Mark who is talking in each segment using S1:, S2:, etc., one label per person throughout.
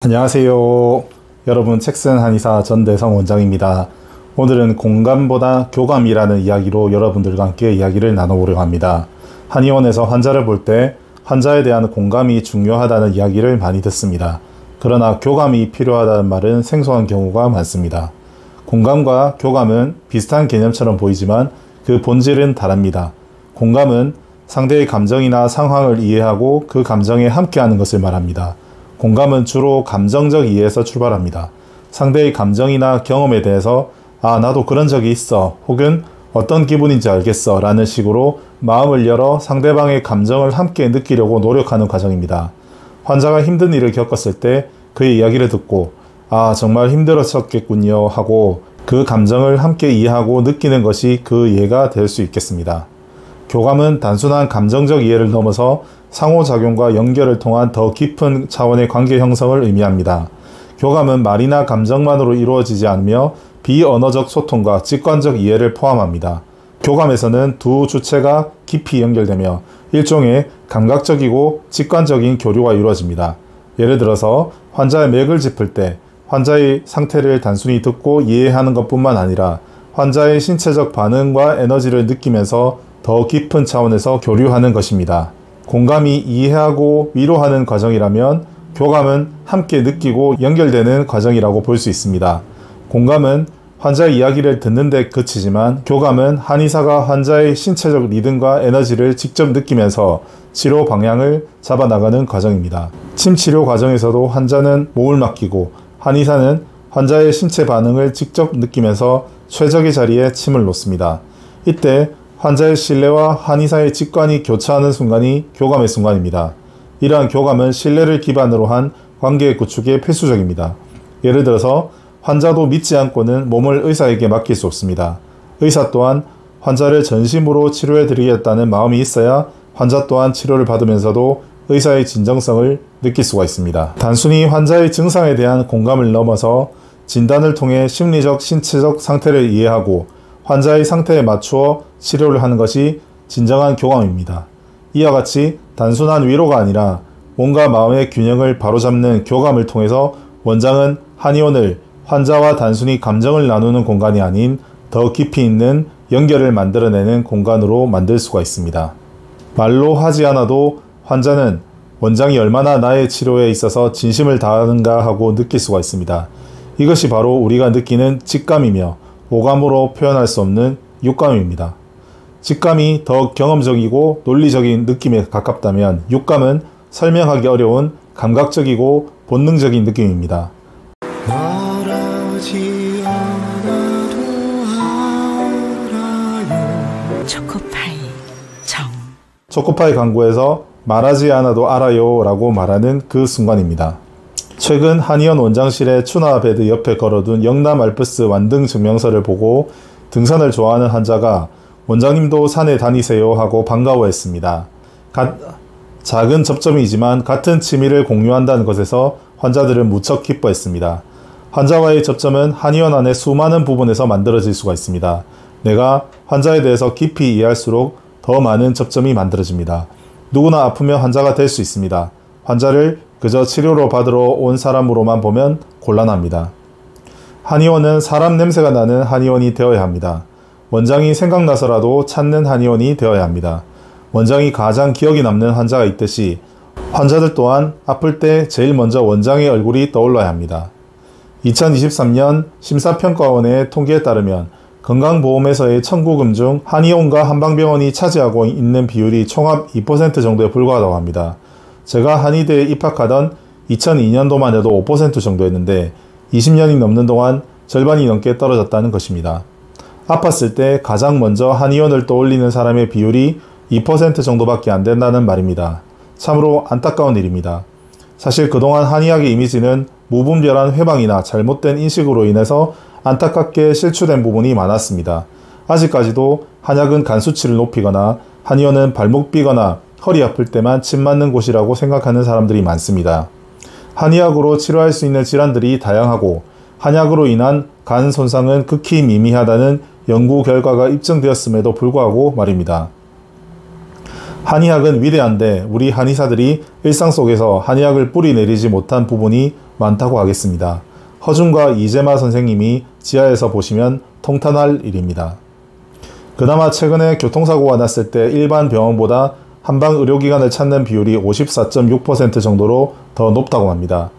S1: 안녕하세요. 여러분, 책쓴 한의사 전대성 원장입니다. 오늘은 공감보다 교감이라는 이야기로 여러분들과 함께 이야기를 나눠보려고 합니다. 한의원에서 환자를 볼 때 환자에 대한 공감이 중요하다는 이야기를 많이 듣습니다. 그러나 교감이 필요하다는 말은 생소한 경우가 많습니다. 공감과 교감은 비슷한 개념처럼 보이지만 그 본질은 다릅니다. 공감은 상대의 감정이나 상황을 이해하고 그 감정에 함께하는 것을 말합니다. 공감은 주로 감정적 이해에서 출발합니다. 상대의 감정이나 경험에 대해서 나도 그런 적이 있어 혹은 어떤 기분인지 알겠어 라는 식으로 마음을 열어 상대방의 감정을 함께 느끼려고 노력하는 과정입니다. 환자가 힘든 일을 겪었을 때 그의 이야기를 듣고 정말 힘들었었겠군요 하고 그 감정을 함께 이해하고 느끼는 것이 그 이해가 될 수 있겠습니다. 교감은 단순한 감정적 이해를 넘어서 상호작용과 연결을 통한 더 깊은 차원의 관계 형성을 의미합니다. 교감은 말이나 감정만으로 이루어지지 않으며 비언어적 소통과 직관적 이해를 포함합니다. 교감에서는 두 주체가 깊이 연결되며 일종의 감각적이고 직관적인 교류가 이루어집니다. 예를 들어서 환자의 맥을 짚을 때 환자의 상태를 단순히 듣고 이해하는 것뿐만 아니라 환자의 신체적 반응과 에너지를 느끼면서 더 깊은 차원에서 교류하는 것입니다. 공감이 이해하고 위로하는 과정이라면 교감은 함께 느끼고 연결되는 과정이라고 볼 수 있습니다. 공감은 환자의 이야기를 듣는 데 그치지만 교감은 한의사가 환자의 신체적 리듬과 에너지를 직접 느끼면서 치료 방향을 잡아나가는 과정입니다. 침 치료 과정에서도 환자는 몸을 맡기고 한의사는 환자의 신체 반응을 직접 느끼면서 최적의 자리에 침을 놓습니다. 이때 환자의 신뢰와 한의사의 직관이 교차하는 순간이 교감의 순간입니다. 이러한 교감은 신뢰를 기반으로 한 관계 구축에 필수적입니다. 예를 들어서 환자도 믿지 않고는 몸을 의사에게 맡길 수 없습니다. 의사 또한 환자를 전심으로 치료해드리겠다는 마음이 있어야 환자 또한 치료를 받으면서도 의사의 진정성을 느낄 수가 있습니다. 단순히 환자의 증상에 대한 공감을 넘어서 진단을 통해 심리적, 신체적 상태를 이해하고 환자의 상태에 맞추어 치료를 하는 것이 진정한 교감입니다. 이와 같이 단순한 위로가 아니라 몸과 마음의 균형을 바로잡는 교감을 통해서 원장은 한의원을 환자와 단순히 감정을 나누는 공간이 아닌 더 깊이 있는 연결을 만들어내는 공간으로 만들 수가 있습니다. 말로 하지 않아도 환자는 원장이 얼마나 나의 치료에 있어서 진심을 다하는가 하고 느낄 수가 있습니다. 이것이 바로 우리가 느끼는 직감이며 오감으로 표현할 수 없는 육감입니다. 직감이 더 경험적이고 논리적인 느낌에 가깝다면 육감은 설명하기 어려운 감각적이고 본능적인 느낌입니다.
S2: 초코파이 정.
S1: 초코파이 광고에서 말하지 않아도 알아요 라고 말하는 그 순간입니다. 최근 한의원 원장실에 추나베드 옆에 걸어둔 영남 알프스 완등 증명서를 보고 등산을 좋아하는 환자가 원장님도 산에 다니세요 하고 반가워했습니다. 작은 접점이지만 같은 취미를 공유한다는 것에서 환자들은 무척 기뻐했습니다. 환자와의 접점은 한의원 안의 수많은 부분에서 만들어질 수가 있습니다. 내가 환자에 대해서 깊이 이해할수록 더 많은 접점이 만들어집니다. 누구나 아프면 환자가 될 수 있습니다. 환자를 그저 치료로 받으러 온 사람으로만 보면 곤란합니다. 한의원은 사람 냄새가 나는 한의원이 되어야 합니다. 원장이 생각나서라도 찾는 한의원이 되어야 합니다. 원장이 가장 기억이 남는 환자가 있듯이 환자들 또한 아플 때 제일 먼저 원장의 얼굴이 떠올라야 합니다. 2023년 심사평가원의 통계에 따르면 건강보험에서의 청구금 중 한의원과 한방병원이 차지하고 있는 비율이 총합 2% 정도에 불과하다고 합니다. 제가 한의대에 입학하던 2002년도만 해도 5% 정도였는데 20년이 넘는 동안 절반이 넘게 떨어졌다는 것입니다. 아팠을 때 가장 먼저 한의원을 떠올리는 사람의 비율이 2% 정도밖에 안 된다는 말입니다. 참으로 안타까운 일입니다. 사실 그동안 한의학의 이미지는 무분별한 회방이나 잘못된 인식으로 인해서 안타깝게 실추된 부분이 많았습니다. 아직까지도 한약은 간 수치를 높이거나 한의원은 발목 삐거나 허리 아플 때만 침 맞는 곳이라고 생각하는 사람들이 많습니다. 한의학으로 치료할 수 있는 질환들이 다양하고 한약으로 인한 간 손상은 극히 미미하다는 연구 결과가 입증되었음에도 불구하고 말입니다. 한의학은 위대한데 우리 한의사들이 일상 속에서 한의학을 뿌리내리지 못한 부분이 많다고 하겠습니다. 허준과 이재마 선생님이 지하에서 보시면 통탄할 일입니다. 그나마 최근에 교통사고가 났을 때 일반 병원보다 한방 의료기관을 찾는 비율이 54.6% 정도로 더 높다고 합니다.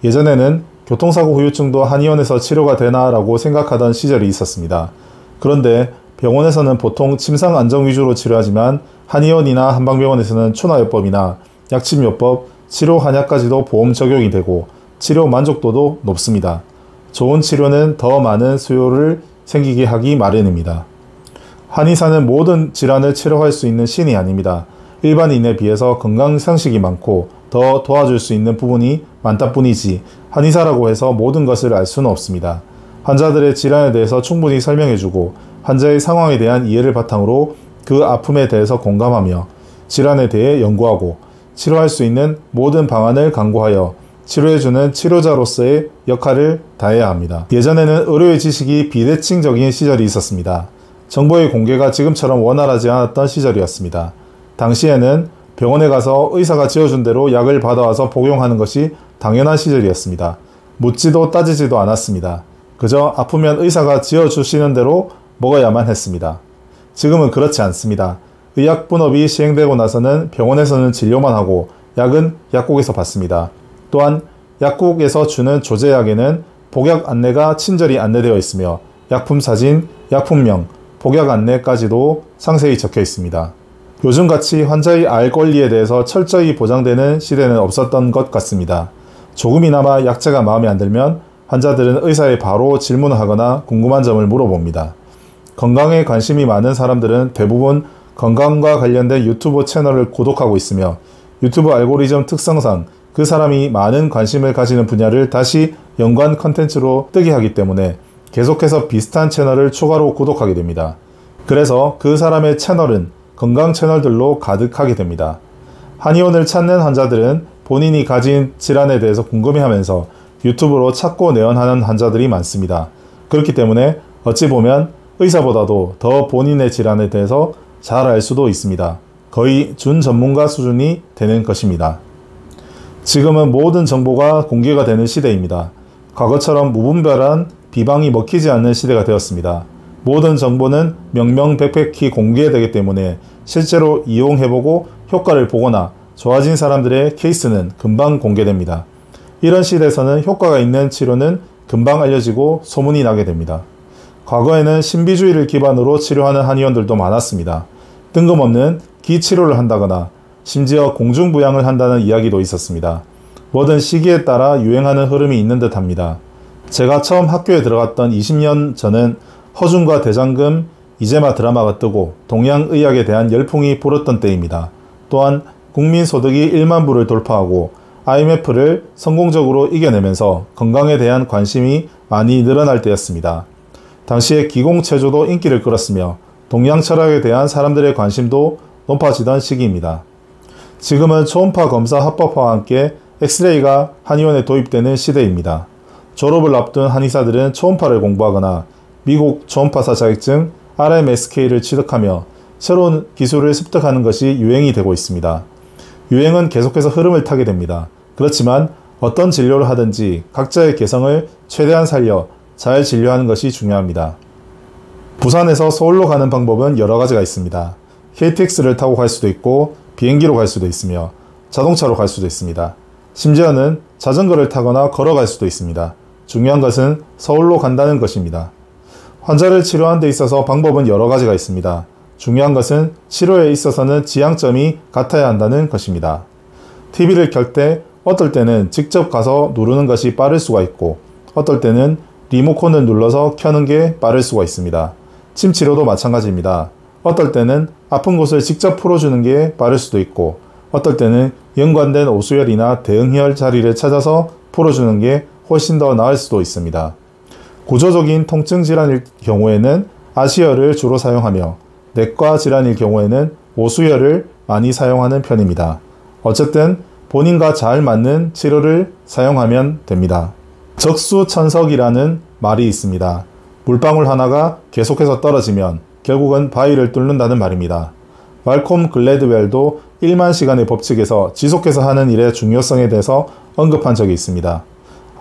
S1: 예전에는 교통사고 후유증도 한의원에서 치료가 되나라고 생각하던 시절이 있었습니다. 그런데 병원에서는 보통 침상 안정 위주로 치료하지만 한의원이나 한방병원에서는 초나요법이나 약침요법, 치료 한약까지도 보험 적용이 되고 치료 만족도도 높습니다. 좋은 치료는 더 많은 수요를 생기게 하기 마련입니다. 한의사는 모든 질환을 치료할 수 있는 신이 아닙니다. 일반인에 비해서 건강 상식이 많고 더 도와줄 수 있는 부분이 많다 뿐이지 한의사라고 해서 모든 것을 알 수는 없습니다. 환자들의 질환에 대해서 충분히 설명해주고 환자의 상황에 대한 이해를 바탕으로 그 아픔에 대해서 공감하며 질환에 대해 연구하고 치료할 수 있는 모든 방안을 강구하여 치료해주는 치료자로서의 역할을 다해야 합니다. 예전에는 의료의 지식이 비대칭적인 시절이 있었습니다. 정보의 공개가 지금처럼 원활하지 않았던 시절이었습니다. 당시에는 병원에 가서 의사가 지어준 대로 약을 받아와서 복용하는 것이 당연한 시절이었습니다. 묻지도 따지지도 않았습니다. 그저 아프면 의사가 지어주시는 대로 먹어야만 했습니다. 지금은 그렇지 않습니다. 의약분업이 시행되고 나서는 병원에서는 진료만 하고 약은 약국에서 받습니다. 또한 약국에서 주는 조제약에는 복약 안내가 친절히 안내되어 있으며 약품 사진, 약품명, 복약 안내까지도 상세히 적혀 있습니다. 요즘같이 환자의 알 권리에 대해서 철저히 보장되는 시대는 없었던 것 같습니다. 조금이나마 약제가 마음에 안 들면 환자들은 의사에 바로 질문을 하거나 궁금한 점을 물어봅니다. 건강에 관심이 많은 사람들은 대부분 건강과 관련된 유튜브 채널을 구독하고 있으며 유튜브 알고리즘 특성상 그 사람이 많은 관심을 가지는 분야를 다시 연관 컨텐츠로 뜨게 하기 때문에 계속해서 비슷한 채널을 추가로 구독하게 됩니다. 그래서 그 사람의 채널은 건강 채널들로 가득하게 됩니다. 한의원을 찾는 환자들은 본인이 가진 질환에 대해서 궁금해하면서 유튜브로 찾고 내원하는 환자들이 많습니다. 그렇기 때문에 어찌 보면 의사보다도 더 본인의 질환에 대해서 잘 알 수도 있습니다. 거의 준전문가 수준이 되는 것입니다. 지금은 모든 정보가 공개가 되는 시대입니다. 과거처럼 무분별한 비방이 먹히지 않는 시대가 되었습니다. 모든 정보는 명명백백히 공개되기 때문에 실제로 이용해보고 효과를 보거나 좋아진 사람들의 케이스는 금방 공개됩니다. 이런 시대에서는 효과가 있는 치료는 금방 알려지고 소문이 나게 됩니다. 과거에는 신비주의를 기반으로 치료하는 한의원들도 많았습니다. 뜬금없는 기치료를 한다거나 심지어 공중부양을 한다는 이야기도 있었습니다. 뭐든 시기에 따라 유행하는 흐름이 있는 듯 합니다. 제가 처음 학교에 들어갔던 20년 전은 허준과 대장금, 이재마 드라마가 뜨고 동양의학에 대한 열풍이 불었던 때입니다. 또한 국민소득이 1만 불을 돌파하고 IMF를 성공적으로 이겨내면서 건강에 대한 관심이 많이 늘어날 때였습니다. 당시에 기공체조도 인기를 끌었으며 동양 철학에 대한 사람들의 관심도 높아지던 시기입니다. 지금은 초음파 검사 합법화와 함께 엑스레이가 한의원에 도입되는 시대입니다. 졸업을 앞둔 한의사들은 초음파를 공부하거나 미국 초음파사 자격증 RMSK를 취득하며 새로운 기술을 습득하는 것이 유행이 되고 있습니다. 유행은 계속해서 흐름을 타게 됩니다. 그렇지만 어떤 진료를 하든지 각자의 개성을 최대한 살려 잘 진료하는 것이 중요합니다. 부산에서 서울로 가는 방법은 여러 가지가 있습니다. KTX를 타고 갈 수도 있고 비행기로 갈 수도 있으며 자동차로 갈 수도 있습니다. 심지어는 자전거를 타거나 걸어갈 수도 있습니다. 중요한 것은 서울로 간다는 것입니다. 환자를 치료하는 데 있어서 방법은 여러 가지가 있습니다. 중요한 것은 치료에 있어서는 지향점이 같아야 한다는 것입니다. TV를 켤 때 어떨 때는 직접 가서 누르는 것이 빠를 수가 있고 어떨 때는 리모컨을 눌러서 켜는 게 빠를 수가 있습니다. 침 치료도 마찬가지입니다. 어떨 때는 아픈 곳을 직접 풀어주는 게 빠를 수도 있고 어떨 때는 연관된 오수혈이나 대응혈 자리를 찾아서 풀어주는 게 훨씬 더 나을 수도 있습니다. 구조적인 통증 질환일 경우에는 아시혈을 주로 사용하며 내과 질환일 경우에는 오수혈을 많이 사용하는 편입니다. 어쨌든 본인과 잘 맞는 치료를 사용하면 됩니다. 적수천석이라는 말이 있습니다. 물방울 하나가 계속해서 떨어지면 결국은 바위를 뚫는다는 말입니다. 말콤 글래드웰도 1만 시간의 법칙에서 지속해서 하는 일의 중요성에 대해서 언급한 적이 있습니다.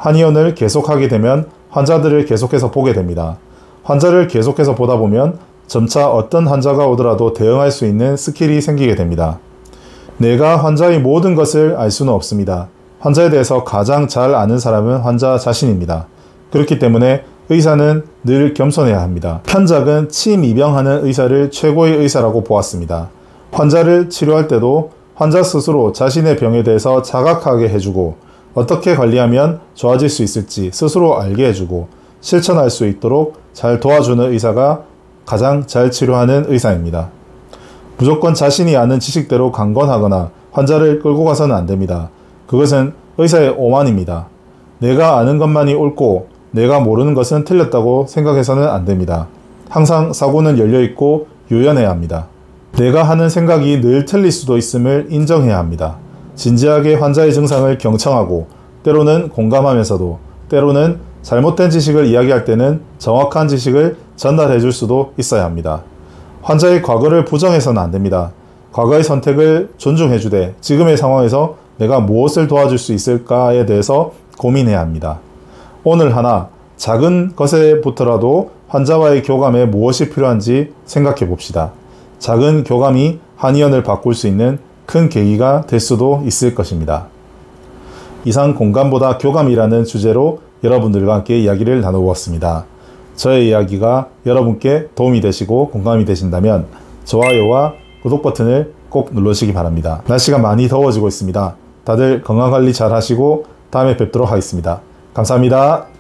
S1: 한의원을 계속하게 되면 환자들을 계속해서 보게 됩니다. 환자를 계속해서 보다 보면 점차 어떤 환자가 오더라도 대응할 수 있는 스킬이 생기게 됩니다. 내가 환자의 모든 것을 알 수는 없습니다. 환자에 대해서 가장 잘 아는 사람은 환자 자신입니다. 그렇기 때문에 의사는 늘 겸손해야 합니다. 편작은 침 이병하는 의사를 최고의 의사라고 보았습니다. 환자를 치료할 때도 환자 스스로 자신의 병에 대해서 자각하게 해주고 어떻게 관리하면 좋아질 수 있을지 스스로 알게 해주고 실천할 수 있도록 잘 도와주는 의사가 가장 잘 치료하는 의사입니다. 무조건 자신이 아는 지식대로 강권하거나 환자를 끌고 가서는 안 됩니다. 그것은 의사의 오만입니다. 내가 아는 것만이 옳고 내가 모르는 것은 틀렸다고 생각해서는 안 됩니다. 항상 사고는 열려있고 유연해야 합니다. 내가 하는 생각이 늘 틀릴 수도 있음을 인정해야 합니다. 진지하게 환자의 증상을 경청하고 때로는 공감하면서도 때로는 잘못된 지식을 이야기할 때는 정확한 지식을 전달해 줄 수도 있어야 합니다. 환자의 과거를 부정해서는 안 됩니다. 과거의 선택을 존중해 주되 지금의 상황에서 내가 무엇을 도와줄 수 있을까에 대해서 고민해야 합니다. 오늘 하나 작은 것에부터라도 환자와의 교감에 무엇이 필요한지 생각해 봅시다. 작은 교감이 한의원을 바꿀 수 있는 큰 계기가 될 수도 있을 것입니다. 이상 공감보다 교감이라는 주제로 여러분들과 함께 이야기를 나눠보았습니다. 저의 이야기가 여러분께 도움이 되시고 공감이 되신다면 좋아요와 구독 버튼을 꼭 눌러주시기 바랍니다. 날씨가 많이 더워지고 있습니다. 다들 건강관리 잘 하시고 다음에 뵙도록 하겠습니다. 감사합니다.